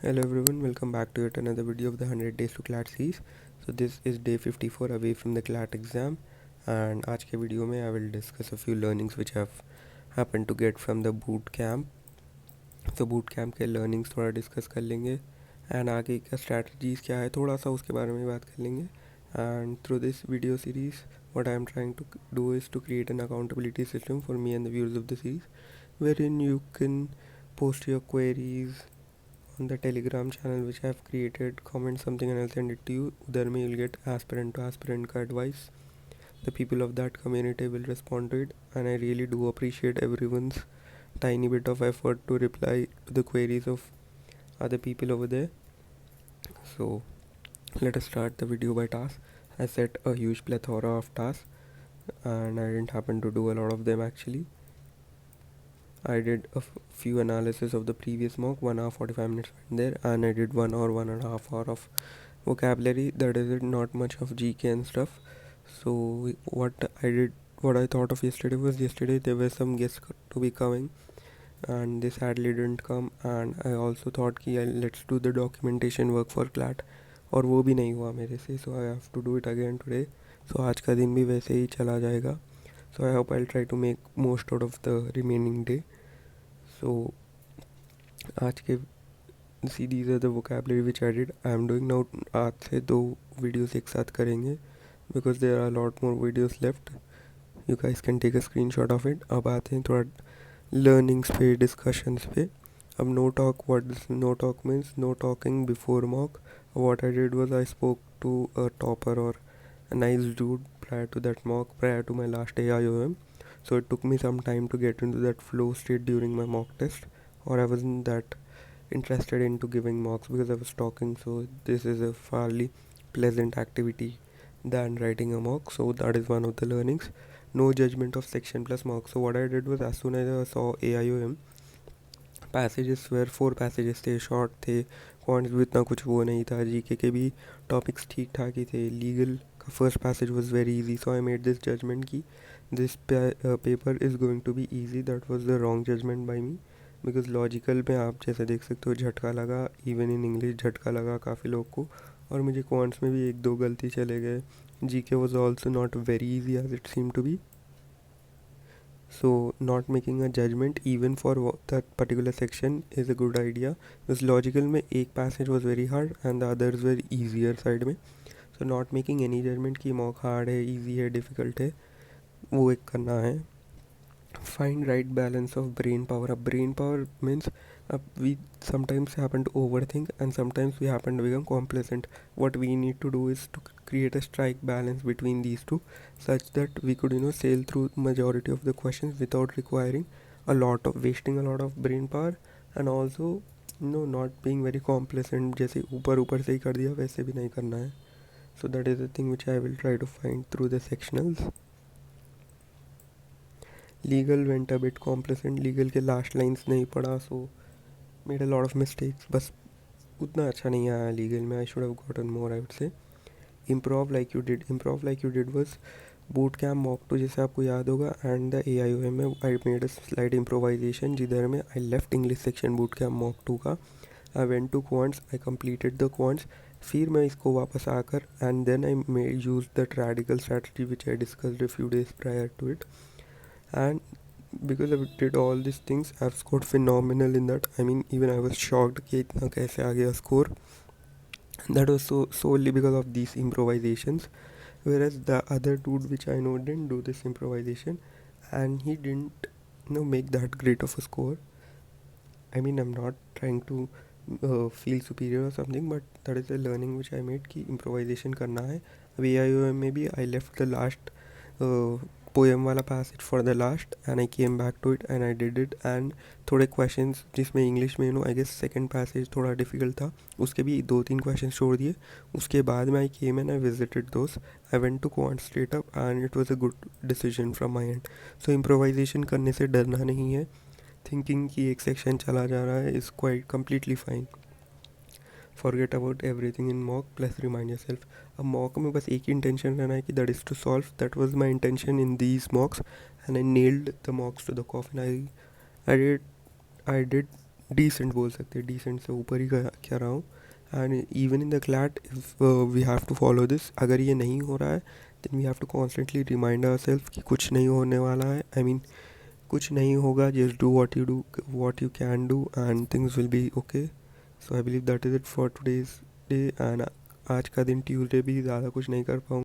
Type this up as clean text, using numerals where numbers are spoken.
Hello everyone, welcome back to yet another video of the 100 days to CLAT series. So this is day 54 away from the CLAT exam, and आज के video में I will discuss a few learnings which have happened to get from the boot camp. तो boot camp के learnings थोड़ा discuss कर लेंगे and आगे का strategies क्या है थोड़ा सा उसके बारे में बात कर लेंगे. And through this video series what I am trying to do is to create an accountability system for me and the viewers of the series, wherein you can post your queries on the telegram channel which I have created, comment something and I'll send it to you. Udhar mein you'll get aspirant to aspirant ka advice. The people of that community will respond to it, and I really do appreciate everyone's tiny bit of effort to reply to the queries of other people over there. So let us start the video by tasks. I set a huge plethora of tasks and I didn't happen to do a lot of them actually. I did a few analysis of the previous mock, 1 hour 45 minutes went there, and I did 1 hour, 1.5 hour of vocabulary. That is it, not much of GK and stuff. So what I thought of yesterday was yesterday there were some guests to be coming, and they sadly didn't come. And I also thought कि let's do the documentation work for CLAT, और वो भी नहीं हुआ मेरे से. So I have to do it again today. So आज का दिन भी वैसे ही चला जाएगा. So I hope I'll try to make most out of the remaining day. So आज के see these are the vocabulary which I did. I am doing now. आज से 2 videos एक साथ करेंगे because there are a lot more videos left. You guys can take a screenshot of it. अब आते हैं थोड़ा learnings पे, discussions पे. अब no talk, what does no talk means? No talking before mock. What I did was I spoke to a topper or a nice dude prior to that mock, prior to my last AIOM. So it took me some time to get into that flow state during my mock test, or I wasn't that interested into giving mocks because I was talking. So this is a fairly pleasant activity than writing a mock. So that is one of the learnings. No judgment of section plus mock. So what I did was as soon as I saw AIOM, passages where 4 passages थे, short थे, कॉन्ट्स भी इतना कुछ वो नहीं था, GK के भी टॉपिक्स ठीक ठाक ही थे, लीगल का first passage was very easy. So I made this judgment कि this paper is going to be easy. That was the wrong judgment by me because logical में आप जैसे देख सकते हो झटका लगा, इवन इन इंग्लिश झटका लगा काफ़ी लोग को, और मुझे कॉन्ट्स में भी 1-2 गलती चले गए. GK was also not very easy as it seem to be. So not making a judgment even for that particular section is a good idea, because logical में एक passage was very hard and the others were easier side में. So not making any judgment कि mock hard है, easy है, difficult है, वो एक करना है. Find right balance of brain power. अब brain power means we sometimes happen to overthink and sometimes we happen to become complacent. What we need to do is to create a strike balance between these two, such that we could sail through majority of the questions without requiring a lot of wasting a lot of brain power, and also not being very complacent. जैसे ऊपर ऊपर से ही कर दिया वैसे भी नहीं करना है. So that is the thing which I will try to find through the sectionals. Legal went a bit complacent. Legal के लास्ट लाइन्स नहीं पढ़ा, so made a lot of mistakes. बस उतना अच्छा नहीं आया लीगल में. I should have gotten more, I would say. Improv like you did was boot camp mock 2, जैसे आपको याद होगा, एंड द AIOM में I made a slide improvisation जिधर में I left English section boot camp mock 2 का. आई went to quants, I completed the quants. फिर मैं इसको वापस आकर and then I may use that radical strategy which I discussed a few days prior to it. And because I did all these things, I've scored phenomenal in that. I mean, even I was shocked कि इतना कैसे आ गया score. That was solely because of these improvisations, whereas the other dude which I know didn't do this improvisation and he didn't make that great of a score. I mean, I'm not trying to feel superior or something, but that is a learning which I made कि improvisation करना है. अभी AIOM में भी I left the last poem वाला passage for the last and I came back to it and I did it. And थोड़े questions जिसमें English में आई गेस सेकंड पैसेज थोड़ा डिफिकल्ट था, उसके भी 2-3 क्वेश्चन छोड़ दिए. उसके बाद में I came and I visited those. I went to quant straight up and it was a good decision from my end. So improvisation करने से डरना नहीं है. थिंकिंग कि एक सेक्शन चला जा रहा है is quite completely fine. Forget about everything in mock, plus remind yourself. अब मॉक में बस एक ही इंटेंशन रहना है कि that is to solve. That was my intention in these mocks and I nailed the mocks to the coffin. I did decent बोल सकते हैं, डिसेंट से ऊपर ही कह रहा हूँ। And even in the CLAT if we have to follow this, अगर ये नहीं हो रहा है then we have to constantly remind ourselves कि कुछ नहीं होने वाला है, आई मीन कुछ नहीं होगा, just do what you can do and things will be okay. So I believe that is it for today's day. And आज का दिन ट्यूसडे भी ज़्यादा कुछ नहीं कर पाऊँगा।